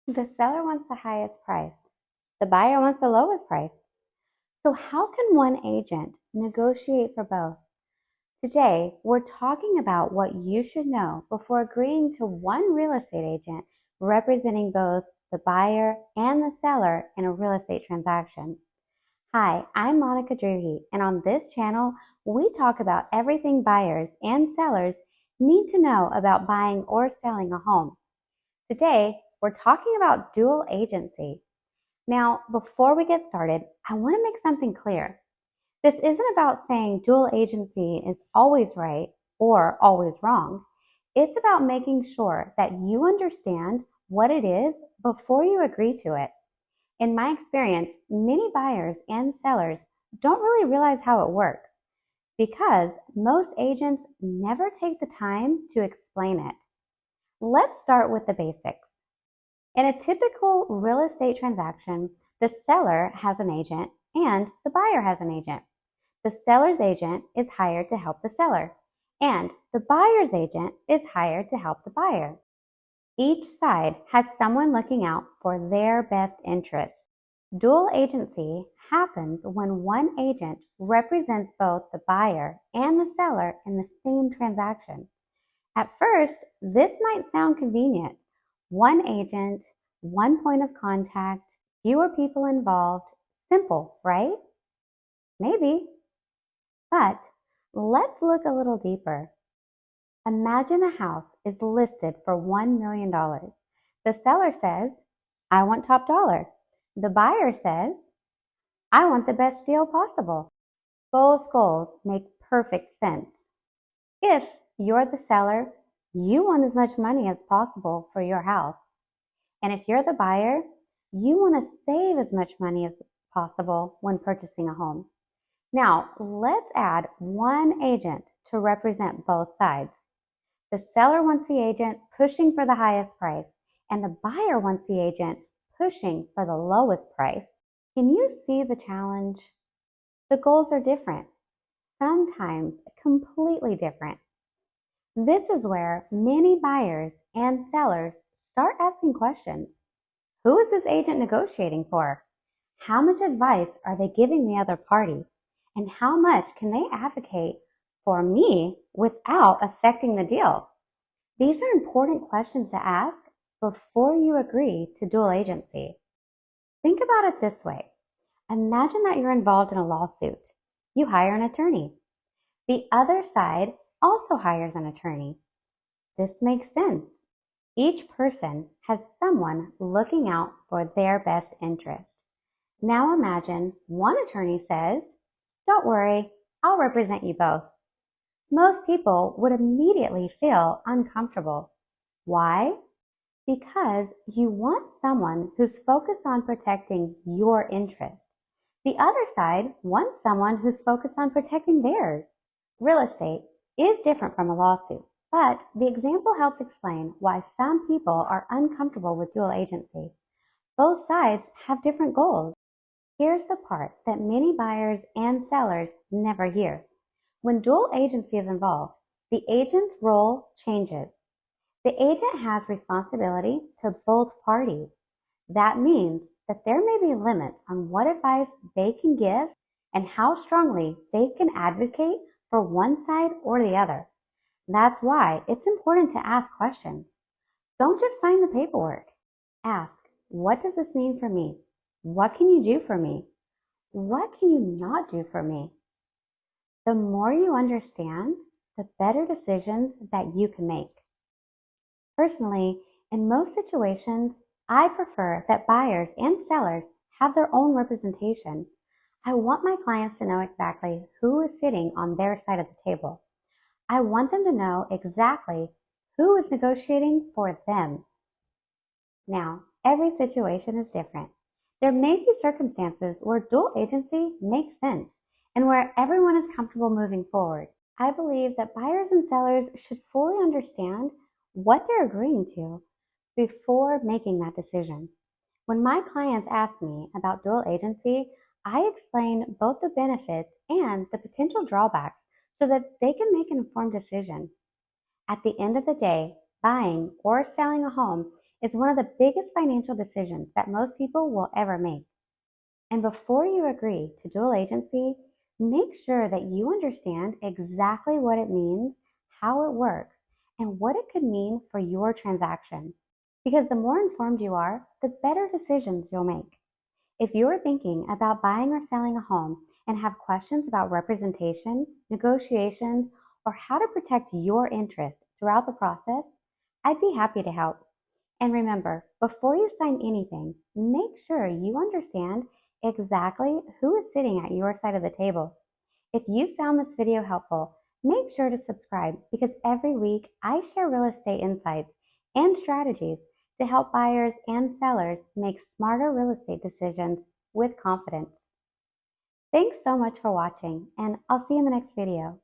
The seller wants the highest price. The buyer wants the lowest price. So, how can one agent negotiate for both? Today, we're talking about what you should know before agreeing to one real estate agent representing both the buyer and the seller in a real estate transaction. Hi, I'm Monica Druhi, and on this channel, we talk about everything buyers and sellers need to know about buying or selling a home. Today, we're talking about dual agency. Now, before we get started, I want to make something clear. This isn't about saying dual agency is always right or always wrong. It's about making sure that you understand what it is before you agree to it. In my experience, many buyers and sellers don't really realize how it works because most agents never take the time to explain it. Let's start with the basics. In a typical real estate transaction, the seller has an agent and the buyer has an agent. The seller's agent is hired to help the seller, and the buyer's agent is hired to help the buyer. Each side has someone looking out for their best interests. Dual agency happens when one agent represents both the buyer and the seller in the same transaction. At first, this might sound convenient. One agent, one point of contact, fewer people involved. Simple, right? Maybe. But let's look a little deeper. Imagine a house is listed for $1 million. The seller says, I want top dollar. The buyer says, I want the best deal possible. Both goals make perfect sense. If you're the seller, you want as much money as possible for your house. And if you're the buyer, you want to save as much money as possible when purchasing a home. Now, let's add one agent to represent both sides. The seller wants the agent pushing for the highest price, and the buyer wants the agent pushing for the lowest price. Can you see the challenge? The goals are different, sometimes completely different. This is where many buyers and sellers start asking questions. Who is this agent negotiating for? How much advice are they giving the other party? And how much can they advocate for me without affecting the deal? These are important questions to ask before you agree to dual agency. Think about it this way. Imagine that you're involved in a lawsuit. You hire an attorney. The other side also hires an attorney. This makes sense. Each person has someone looking out for their best interest. Now imagine one attorney says, don't worry, I'll represent you both. Most people would immediately feel uncomfortable. Why? Because you want someone who's focused on protecting your interest. The other side wants someone who's focused on protecting theirs. Real estate is different from a lawsuit, but the example helps explain why some people are uncomfortable with dual agency. Both sides have different goals. Here's the part that many buyers and sellers never hear. When dual agency is involved, the agent's role changes. The agent has responsibility to both parties. That means that there may be limits on what advice they can give and how strongly they can advocate for one side or the other. That's why it's important to ask questions. Don't just sign the paperwork. Ask, what does this mean for me? What can you do for me? What can you not do for me? The more you understand, the better decisions that you can make. Personally, in most situations, I prefer that buyers and sellers have their own representation. I want my clients to know exactly who is sitting on their side of the table. I want them to know exactly who is negotiating for them. Now, every situation is different. There may be circumstances where dual agency makes sense and where everyone is comfortable moving forward. I believe that buyers and sellers should fully understand what they're agreeing to before making that decision. When my clients ask me about dual agency, I explain both the benefits and the potential drawbacks so that they can make an informed decision. At the end of the day, buying or selling a home is one of the biggest financial decisions that most people will ever make. And before you agree to dual agency, make sure that you understand exactly what it means, how it works, and what it could mean for your transaction. Because the more informed you are, the better decisions you'll make. If you're thinking about buying or selling a home and have questions about representation, negotiations, or how to protect your interests throughout the process, I'd be happy to help. And remember, before you sign anything, make sure you understand exactly who is sitting at your side of the table. If you found this video helpful, make sure to subscribe because every week I share real estate insights and strategies to help buyers and sellers make smarter real estate decisions with confidence. Thanks so much for watching, and I'll see you in the next video.